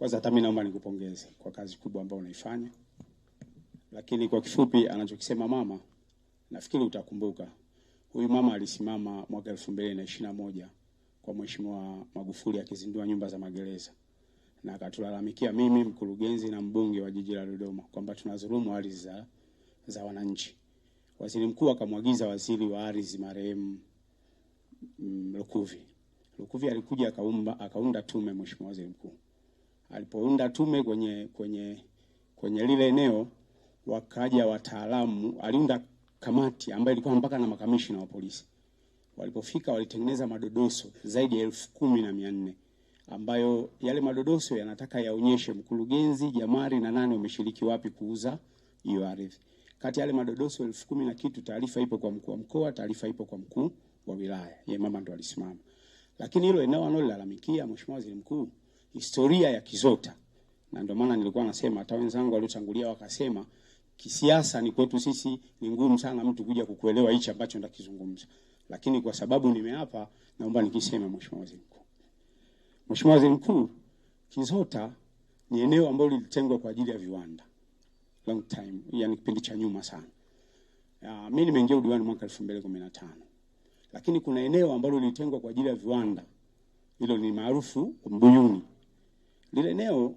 Kwanza hata mimi naomba nikupongeze kwa kazi kubwa ambayo unaifanya. Lakini kwa kifupi anachokisema mama, nafikiri utakumbuka. Huyu mama alisimama mwaka 2021 kwa Mheshimiwa Magufuli akizindua nyumba za magereza. Na akatulalamikia mimi, mkurugenzi na mbunge wa jiji la Dodoma kwamba tunadhulumu ardhi za wananchi. Waziri mkuu akamwagiza waziri wa ardhi marehemu Lukuvi. Lukuvi alikuja akaunda tume. Mheshimiwa Waziri Mkuu alipounda tume kwenye lile eneo, wakaja wataalamu, aliunda kamati ambayo ilikuwa mpaka na makamishna wa polisi. Walipofika walitengeneza madodoso zaidi ya 10,400 ambayo yale madodoso yanataka yaonyeshe mkurugenzi, jamari na nani wameshiriki wapi kuuza hiyo ardhi. Kati yale madodoso 10,000 na kitu, taarifa ipo kwa mkuu wa mkoa, taarifa ipo kwa mkuu wa wilaya. Yeye mama ndo alisimama. Lakini hilo eneo analolalamikia Mheshimiwa Waziri Mkuu, historia ya Kizota. Na ndio maana nilikuwa nasema hata wenzangu waliotangulia wakasema kisiasa ni kwetu sisi ni ngumu sana mtu kuja kukuelewa hichi ambacho ndakizungumza. Lakini kwa sababu nimeapa, naomba nikisema Mheshimiwa Waziri Mkuu. Mheshimiwa Waziri Mkuu, Kizota ni eneo ambalo lilitengwa kwa ajili ya viwanda. Long time, yani kipindi cha nyuma sana. Mimi nimeingia udiwani mwaka 2015. Lakini kuna eneo ambalo lilitengwa kwa ajili ya viwanda. Hilo ni maarufu Mbuyuni. Lile eneo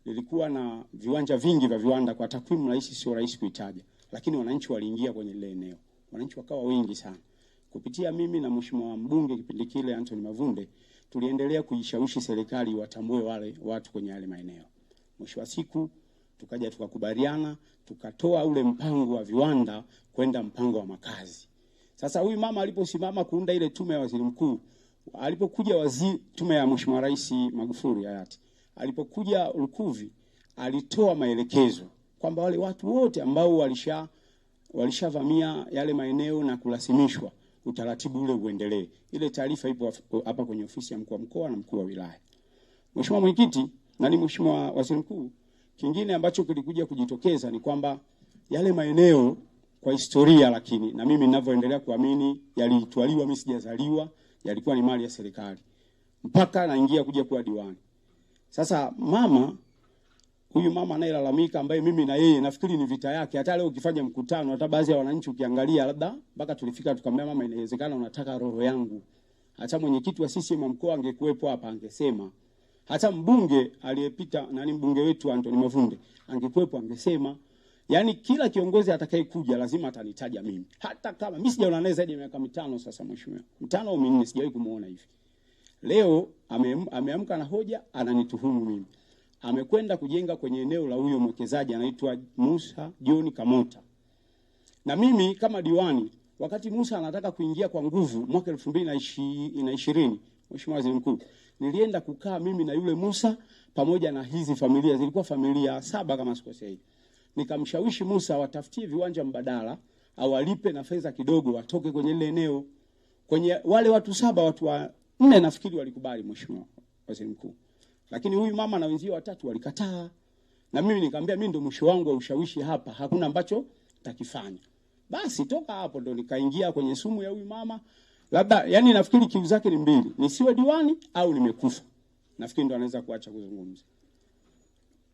lilikuwa na viwanja vingi vya viwanda, kwa takwimu rahisi sio rahisi kuitaja. Lakini wananchi waliingia kwenye lile eneo. Wananchi wakawa wengi sana. Kupitia mimi na Mheshimiwa mbunge kipindi kile Anthony Mavunde, tuliendelea kuishawishi serikali watambue wale watu kwenye yale maeneo. Mwisho wa siku tukaja tukakubaliana, tukatoa ule mpango wa viwanda kwenda mpango wa makazi. Sasa huyu mama aliposimama kuunda ile tume ya waziri mkuu, alipokuja tume ya Mheshimiwa Rais Magufuli hayati, alipokuja Lukuvi, alitoa maelekezo kwamba wale watu wote ambao walishavamia yale maeneo na kulasimishwa, utaratibu ule uendelee. Ile taarifa ipo hapa kwenye ofisi ya mkuu wa mkoa na mkuu wa wilaya. Mheshimiwa Mwenyekiti, na ni Mheshimiwa Waziri Mkuu, kingine ambacho kilikuja kujitokeza ni kwamba yale maeneo kwa historia, lakini na mimi ninavyoendelea kuamini, yalitwaliwa, mimi sijazaliwa, yalikuwa ni mali ya serikali mpaka naingia kuja kuwa diwani. Sasa huyu mama anayelalamika, ambaye mimi na yeye nafikiri ni vita yake, hata leo ukifanya mkutano, hata baadhi ya wananchi ukiangalia, labda mpaka tulifika tukamwambia mama, inawezekana unataka roho yangu. Hata mwenyekiti wa CCM mkoa angekuepo hapa angesema. Hata mbunge aliyepita, mbunge wetu Anthony Mavunde angekuepo angesema. Yani kila kiongozi atakayekuja lazima atanitaja mimi. Hata kama mimi sijaona naye zaidi ya miaka 5 sasa, mheshimiwa. 5 au 4 sijawahi kumuona hivi. Leo ameamka na hoja, ananituhumu mimi. Amekwenda kujenga kwenye eneo la huyo mwekezaji anaitwa Musa John Kamota. Na mimi kama diwani, wakati Musa anataka kuingia kwa nguvu mwaka 2020, Mheshimiwa Waziri Mkuu, nilienda kukaa mimi na yule Musa pamoja na hizi familia, zilikuwa familia 7 kama sikosei. Nikamshawishi Musa watafutie viwanja mbadala au alipe na fedha kidogo watoke kwenye ile eneo. Kwenye wale watu 7, watu 4 nafikiri walikubali, Mheshimiwa Waziri Mkuu. Lakini huyu mama na wenzio 3 walikataa. Na mimi nikamwambia mimi ndo mwisho wangu wa ushawishi hapa, hakuna ambacho takifanya. Basi toka hapo ndo nikaingia kwenye sumu ya huyu mama. Labda yani nafikiri kiu zake ni mbili, nisiwe diwani au nimekufa. Nafikiri ndo anaweza kuacha kuzungumza.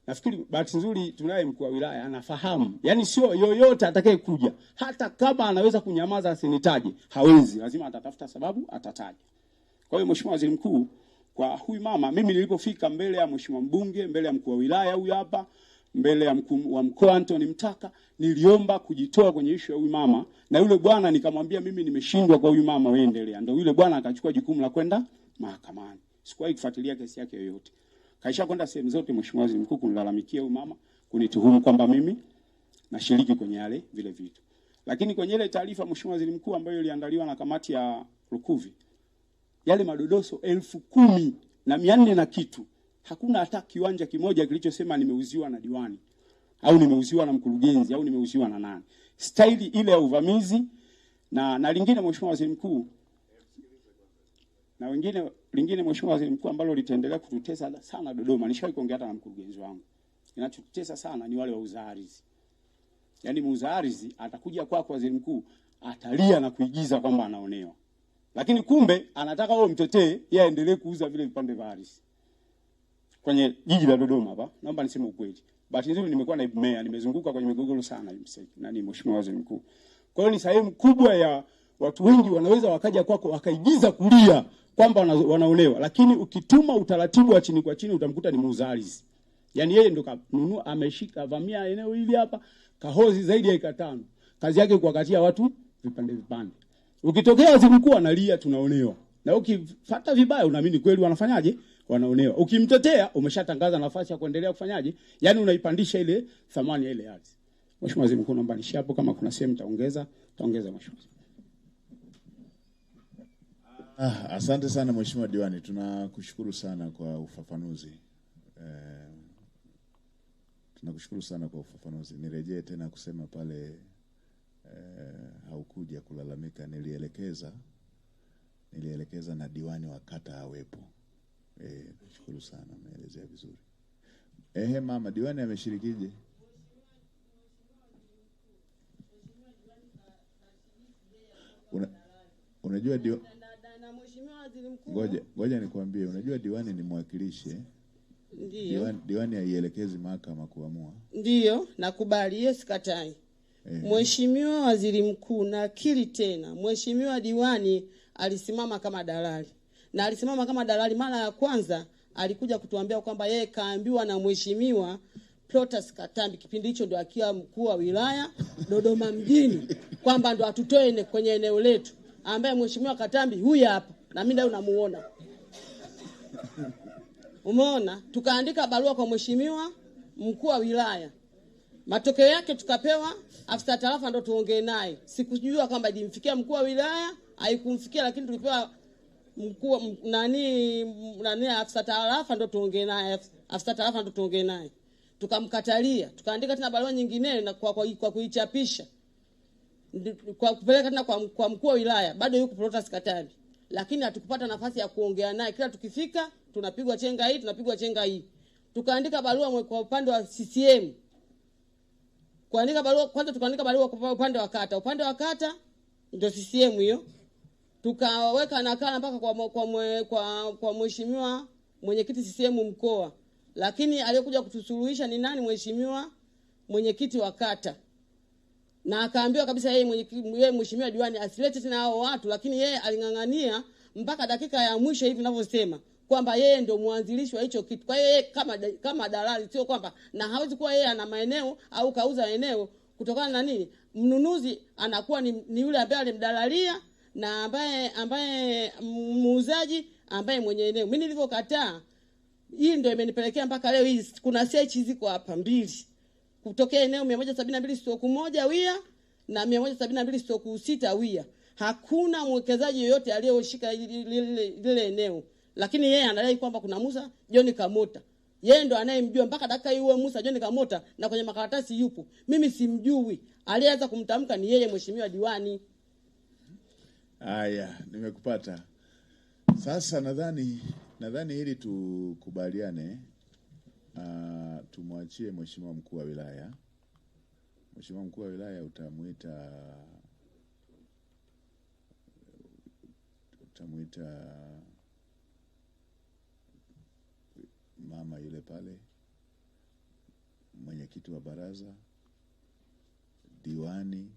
Nafikiri bahati nzuri tunaye mkuu wa wilaya anafahamu. Yani sio yoyote atakayekuja, hata kama anaweza kunyamaza asinitaje, hawezi, lazima atatafuta sababu atataja. Kwa hiyo Mheshimiwa Waziri Mkuu, kwa huyu mama, mimi nilipofika mbele ya Mheshimiwa mbunge, mbele ya mkuu wa wilaya huyu hapa, mbele ya mkuu wa mkoa Anthony Mtaka, niliomba kujitoa kwenye issue ya huyu mama, na yule bwana nikamwambia mimi nimeshindwa kwa huyu mama, wewe endelea. Ndio yule bwana akachukua jukumu la kwenda mahakamani. Sikuwahi kufuatilia kesi yake yoyote. Kaisha kwenda sehemu zote Mheshimiwa Waziri Mkuu kunilalamikia huyu mama, kunituhumu kwamba mimi nashiriki kwenye yale vile vitu. Lakini kwenye ile taarifa Mheshimiwa Waziri Mkuu ambayo iliandaliwa na kamati ya Lukuvi, yale madodoso 10,400 na kitu, hakuna hata kiwanja kimoja kilichosema nimeuziwa na diwani au nimeuziwa na mkurugenzi au nimeuziwa na nani. Staili ile ya uvamizi na lingine Mheshimiwa Waziri Mkuu, na lingine Mheshimiwa Waziri Mkuu ambalo litaendelea kututesa sana Dodoma, nishawahi kuongea hata na mkurugenzi wangu. Inatutesa sana ni wale wauza ardhi. Yaani muuza ardhi atakuja kwako Waziri Mkuu, atalia na kuigiza kwamba anaonewa. Lakini kumbe anataka wewe mtetee, yeye aendelee kuuza vile vipande vya ardhi. kwenye jiji la Dodoma hapa, naomba niseme ukweli. Bahati nzuri nimekuwa naibu meya, nimezunguka kwenye migogoro sana nani Mheshimiwa Waziri Mkuu. Kwa hiyo ni sehemu kubwa ya watu wengi wanaweza wakaja kwako wakaigiza kulia kwamba wanaonewa, lakini ukituma utaratibu wa chini kwa chini utamkuta ni muuza ardhi. Yaani yeye ndo kanunua, ameshika vamia eneo hili hapa, kahozi zaidi ya eka 5. Kazi yake kuwakatia watu vipande vipande. Ukitokea Waziri Mkuu analia tunaonewa. Na ukifuata vibaya unaamini kweli wanafanyaje? Wanaonewa. Ukimtetea umeshatangaza nafasi ya kuendelea kufanyaje? Yaani unaipandisha ile thamani ya ile ardhi. Mheshimiwa Waziri Mkuu, naomba nishi hapo, kama kuna sehemu taongeza Mheshimiwa. Asante sana Mheshimiwa Diwani, tunakushukuru sana kwa ufafanuzi. Tunakushukuru sana kwa ufafanuzi. Nirejee tena kusema pale haukuja kulalamika, nilielekeza na diwani wa kata awepo. Nashukuru sana, umeelezea vizuri. Mama diwani ameshirikije? Unajua na Mheshimiwa Waziri Mkuu, ngoja nikwambie, unajua diwani ni mwakilishi. Ndio. Diwani haielekezi mahakama kuamua. Ndio, nakubali, yes, katai. Mheshimiwa Waziri Mkuu, nakiri tena, Mheshimiwa diwani alisimama kama dalali. Na alisimama kama dalali mara ya kwanza alikuja kutuambia kwamba yeye kaambiwa na Mheshimiwa Protas Katambi, kipindi hicho ndo akiwa mkuu wa wilaya Dodoma mjini, kwamba ndo atutoe kwenye eneo letu, ambaye Mheshimiwa Katambi huyu hapa na mimi ndio namuona. Umeona? Tukaandika barua kwa Mheshimiwa mkuu wa wilaya. Matokeo yake tukapewa afisa tarafa ndo tuongee naye. Sikujua kwamba ilimfikia mkuu wa wilaya, haikumfikia, lakini tulipewa mkuu nani afisa tarafa ndo tuongee naye. Afisa tarafa ndo tuongee naye. Tukamkatalia. Tukaandika tena barua nyingine na kwa kuichapisha. Kwa kupeleka tena kwa mkuu wa wilaya. Bado yuko Protas Katambi. Lakini hatukupata nafasi ya kuongea naye. Kila tukifika tunapigwa chenga hii. Tukaandika barua kwa upande wa CCM. Tukaandika barua kwa upande wa kata. Upande wa kata ndio CCM hiyo. Tukaweka nakala mpaka kwa mheshimiwa mwenyekiti CCM mkoa. Lakini aliyekuja kutusuluhisha ni nani? Mheshimiwa mwenyekiti wa kata. Na akaambiwa kabisa yeye mheshimiwa diwani asilete tena hao watu, lakini yeye alingangania mpaka dakika ya mwisho hivi ninavyosema kwamba yeye ndio mwanzilishi wa hicho kitu. Kwa hiyo yeye kama dalali, sio kwamba na hawezi kuwa yeye ana maeneo au kauza eneo kutokana na nini? Mnunuzi anakuwa ni yule ambaye alimdalalia na ambaye muuzaji ambaye mwenye eneo. Mimi nilivyokataa, hii ndio imenipelekea mpaka leo hii kuna search ziko hapa 2. Kutokea eneo 172/1 wia na 172/6 wia. Hakuna mwekezaji yoyote aliyoshika lile eneo. Lakini yeye anadai kwamba kuna Musa John Kamota. Yeye ndo anayemjua mpaka dakika hiyo Musa John Kamota, na kwenye makaratasi yupo. Mimi simjui. Alianza kumtamka ni yeye mheshimiwa diwani. Haya, nimekupata. Sasa nadhani ili tukubaliane, tumwachie mheshimiwa mkuu wa wilaya. Mheshimiwa mkuu wa wilaya utamuita mama yule pale, mwenyekiti wa baraza, diwani,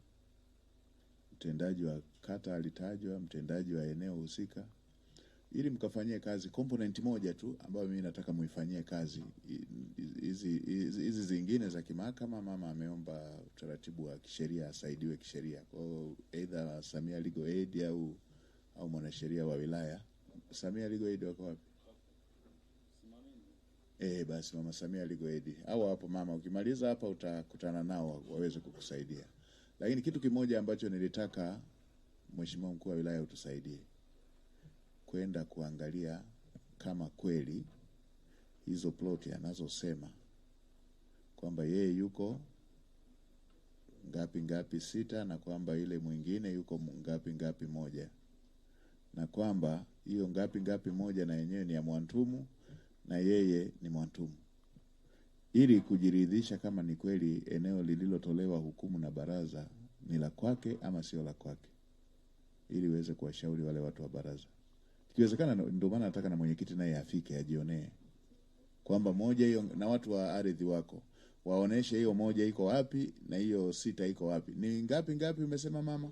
mtendaji wa kata alitajwa, mtendaji wa eneo husika, ili mkafanyie kazi component moja tu ambayo mimi nataka muifanyie kazi. Hizi zingine za kimahakama, mama ameomba utaratibu wa kisheria asaidiwe kisheria. Kwa hiyo either Samia Legal Aid au mwanasheria wa wilaya. Samia Legal Aid wako wapi? Basi mama Samia Legal Aid. Au hapo mama, ukimaliza hapa utakutana nao waweze kukusaidia. Lakini kitu kimoja ambacho nilitaka mheshimiwa mkuu wa wilaya utusaidie, kwenda kuangalia kama kweli hizo ploti anazosema kwamba yeye yuko ngapi 6 na kwamba ile mwingine yuko ngapi 1, na kwamba hiyo ngapi 1 na yenyewe ni ya Mwantumu na yeye ni Mwantumu, ili kujiridhisha kama ni kweli eneo lililotolewa hukumu na baraza ni la kwake ama sio la kwake, ili uweze kuwashauri wale watu wa baraza. Ikiwezekana, ndio maana nataka na mwenyekiti naye afike ajionee. kwamba moja hiyo, na watu wa ardhi wako waoneshe hiyo moja iko wapi na hiyo 6 iko wapi. Ni ngapi umesema mama?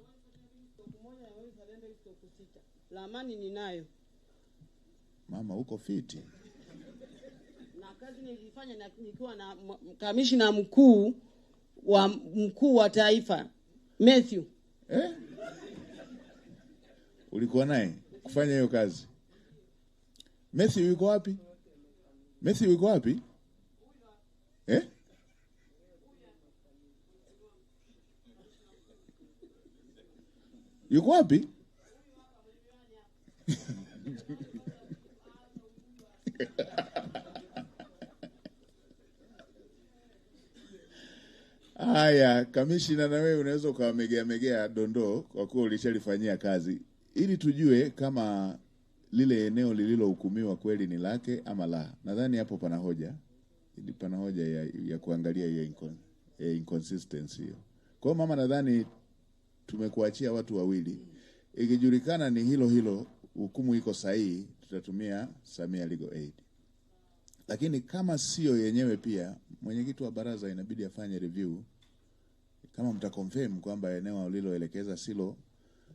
Lamani ninayo. Mama uko fiti. Na kazi nilifanya nikiwa na kamishna mkuu wa taifa Matthew. Ulikuwa naye kufanya hiyo kazi? Matthew yuko wapi? Matthew yuko wapi? Yuko wapi? Haya, kamishina, na wewe unaweza ukawamegea dondoo kwa kuwa ulishalifanyia kazi, ili tujue kama lile eneo lililohukumiwa kweli ni lake ama la. Nadhani hapo pana hoja ya kuangalia hiyo inconsistency hiyo. Kwa hiyo mama, nadhani tumekuachia watu wawili. Ikijulikana ni hilo hukumu iko sahihi, tutatumia Samia Legal Aid. Lakini kama sio yenyewe, pia mwenyekiti wa baraza inabidi afanye review. Kama mtaconfirm kwamba eneo uliloelekeza silo,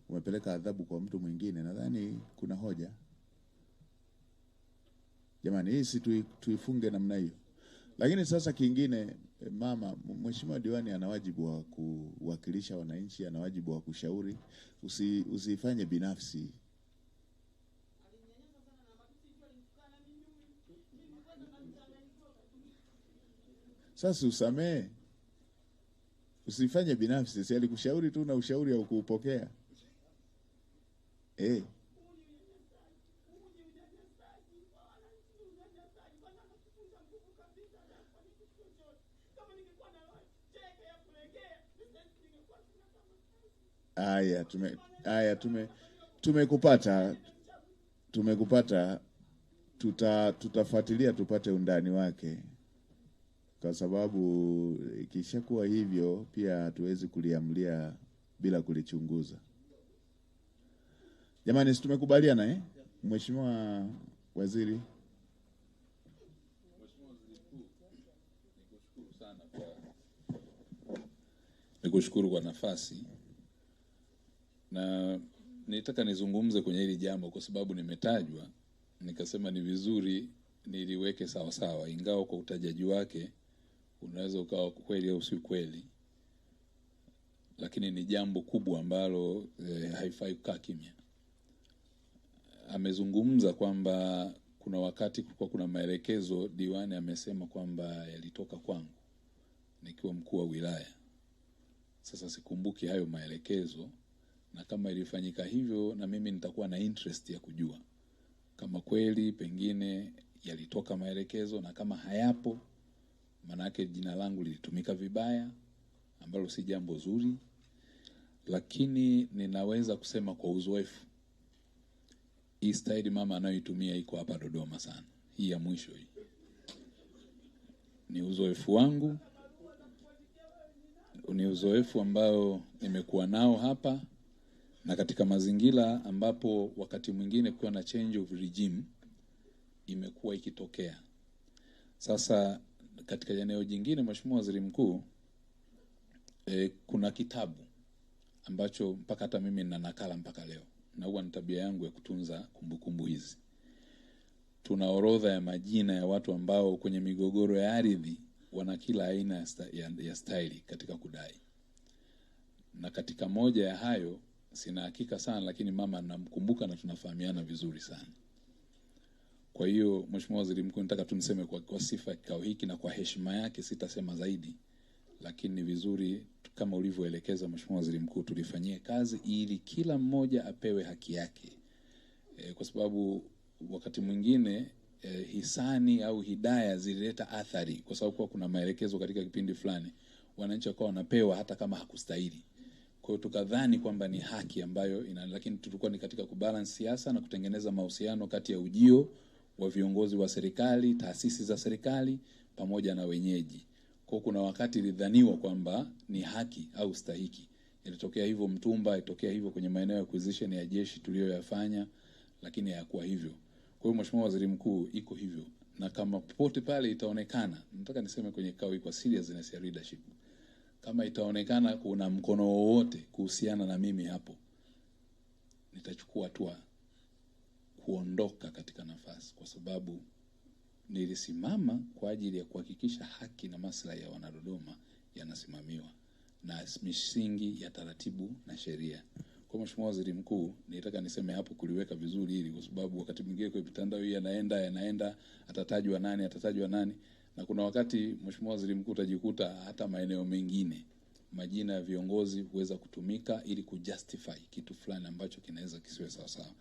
umepeleka adhabu kwa mtu mwingine, nadhani kuna hoja. Jamani, hii si tuifunge namna hiyo. Lakini sasa kingine, mama, mheshimiwa diwani ana wajibu wa kuwakilisha wananchi, ana wajibu wa kushauri. Usifanye binafsi. Sasa usamee. Usifanye binafsi. Si alikushauri tu na ushauri au kuupokea? Tumekupata. Tutafuatilia tupate undani wake, kwa sababu ikishakuwa hivyo pia hatuwezi kuliamlia bila kulichunguza. Jamani, si tumekubaliana Mheshimiwa Waziri? Nikushukuru kwa nafasi, na nitaka nizungumze kwenye hili jambo kwa sababu nimetajwa, nikasema ni vizuri niliweke sawa sawa, ingawa kwa utajaji wake unaweza ukawa kweli au si kweli, lakini ni jambo kubwa ambalo haifai kukaa kimya. Amezungumza kwamba kuna wakati kuna maelekezo diwani amesema kwamba yalitoka kwangu nikiwa mkuu wa wilaya. Sasa sikumbuki hayo maelekezo, na kama ilifanyika hivyo, na mimi nitakuwa na interest ya kujua kama kweli pengine yalitoka maelekezo, na kama hayapo, manake jina langu lilitumika vibaya, ambalo si jambo zuri. Lakini ninaweza kusema kwa uzoefu, hii style mama anayoitumia iko hapa Dodoma sana. Hii ya mwisho hii ni uzoefu wangu, ni uzoefu ambao nimekuwa nao hapa, na katika mazingira ambapo wakati mwingine kuwa na change of regime imekuwa ikitokea. Sasa katika eneo jingine, Mheshimiwa Waziri Mkuu, kuna kitabu ambacho mpaka hata mimi nina nakala mpaka leo, na huwa ni tabia yangu ya kutunza kumbukumbu hizi. Tuna orodha ya majina ya watu ambao kwenye migogoro ya ardhi wana kila aina ya staili katika kudai. Na katika moja ya hayo, sina hakika sana, lakini mama namkumbuka na tunafahamiana vizuri sana. Kwa hiyo Mheshimiwa Waziri Mkuu, nataka tuniseme kwa sifa kikao hiki na kwa heshima yake, sitasema zaidi, lakini ni vizuri kama ulivyoelekeza Mheshimiwa Waziri Mkuu, tulifanyie kazi ili kila mmoja apewe haki yake. Kwa sababu wakati mwingine hisani au hidaya zilileta athari, kwa sababu kuna maelekezo katika kipindi fulani wananchi wakawa wanapewa hata kama hakustahili. Kwa hiyo tukadhani kwamba ni haki ambayo lakini tulikuwa ni katika kubalance siasa na kutengeneza mahusiano kati ya ujio wa viongozi wa serikali, taasisi za serikali pamoja na wenyeji. Kwa kuna wakati ilidhaniwa kwamba ni haki au stahiki. Ilitokea hivyo Mtumba, ilitokea hivyo kwenye maeneo ya acquisition ya jeshi tuliyoyafanya, lakini hayakuwa hivyo. Kwa hiyo Mheshimiwa Waziri Mkuu, iko hivyo. na kama popote pale itaonekana, nataka niseme kwenye kikao kwa seriousness ya leadership, kama itaonekana kuna mkono wowote kuhusiana na mimi hapo, nitachukua hatua kuondoka katika nafasi, kwa sababu nilisimama kwa ajili ya kuhakikisha haki na maslahi ya Wanadodoma yanasimamiwa na misingi ya taratibu na sheria. Kwa Mheshimiwa Waziri Mkuu, nitaka niseme hapo kuliweka vizuri hili, kwa sababu wakati mwingine kwa mitandao hii yanaenda atatajwa nani, na kuna wakati Mheshimiwa Waziri Mkuu utajikuta hata maeneo mengine majina ya viongozi huweza kutumika ili kujustify kitu fulani ambacho kinaweza kisiwe sawa sawa.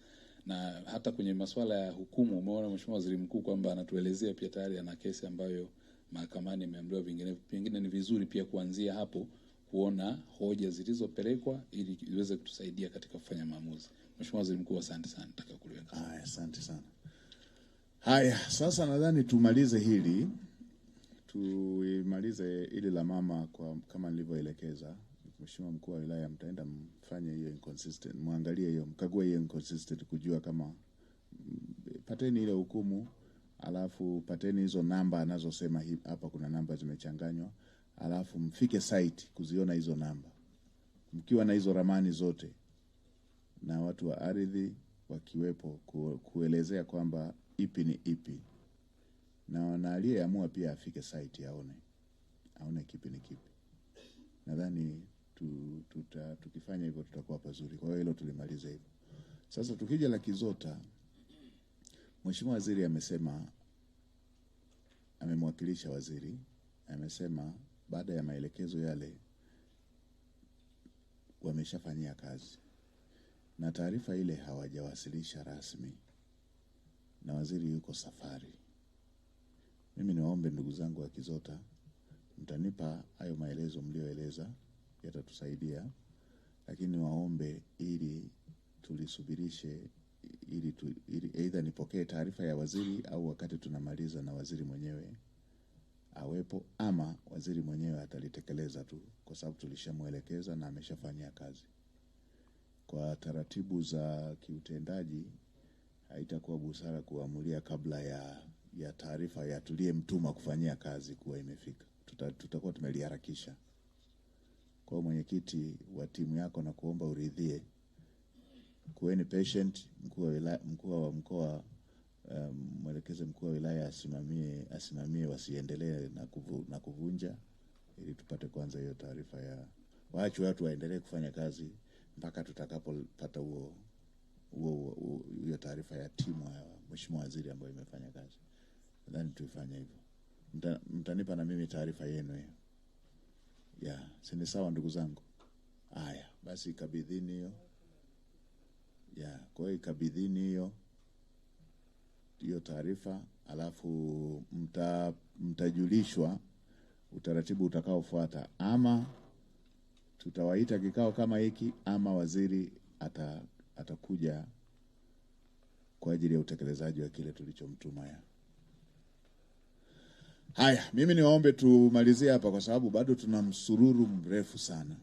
Na hata kwenye masuala ya hukumu, umeona Mheshimiwa Waziri Mkuu kwamba anatuelezea pia tayari ana kesi ambayo mahakamani imeamriwa. Pengine ni vizuri pia kuanzia hapo kuona hoja zilizopelekwa ili iweze kutusaidia katika kufanya maamuzi. Mheshimiwa Waziri Mkuu, asante sana, nataka kuliweka. Haya, asante sana. Haya, sasa nadhani tumalize hili. Tuimalize ili la mama kwa kama nilivyoelekeza. Mheshimiwa Mkuu wa Wilaya, mtaenda mfanye hiyo inconsistent, muangalie hiyo, mkague hiyo inconsistent kujua kama pateni ile hukumu, alafu pateni hizo namba anazosema hapa kuna namba zimechanganywa, alafu mfike site kuziona hizo namba. Mkiwa na hizo ramani zote na watu wa ardhi wakiwepo kuelezea kwamba ipi ni ipi. Na aliyeamua pia afike site aone kipi ni kipi. Nadhani tukifanya hivyo tutakuwa pazuri. Kwa hiyo hilo tulimaliza hivyo. Sasa tukija la Kizota, Mheshimiwa Waziri amesema, amemwakilisha waziri, amesema baada ya maelekezo yale wameshafanyia kazi. Na taarifa ile hawajawasilisha rasmi. Na waziri yuko safari. Mimi niwaombe ndugu zangu wa Kizota, mtanipa hayo maelezo mlioeleza, yatatusaidia, lakini waombe ili tulisubirishe ili either nipokee taarifa ya waziri au wakati tunamaliza na waziri mwenyewe awepo, ama waziri mwenyewe atalitekeleza tu, kwa sababu tulishamuelekeza na ameshafanyia kazi. Kwa taratibu za kiutendaji haitakuwa busara kuamulia kabla ya taarifa ya tuliyemtuma kufanyia kazi kuwa imefika. Tutakuwa tumeliharakisha. Kwa mwenyekiti wa timu yako na kuomba uridhie, kuweni patient, mkuu wa mkoa mwelekeze mkuu wa wilaya asimamie wasiendelee na kuvunja, ili tupate kwanza hiyo taarifa ya waache watu waendelee kufanya kazi mpaka tutakapopata hiyo taarifa ya timu ya Mheshimiwa Waziri ambayo imefanya kazi. Nadhani tuifanye hivyo. Mtanipa na mimi taarifa yenu hiyo. Si ni sawa ndugu zangu? Haya, basi kabidhini hiyo. Kwa hiyo ikabidhini hiyo taarifa, alafu mtajulishwa utaratibu utakaofuata. Ama tutawaita kikao kama hiki, ama waziri atakuja kwa ajili ya utekelezaji wa kile tulichomtuma. Haya, mimi niwaombe tumalizie hapa kwa sababu bado tuna msururu mrefu sana.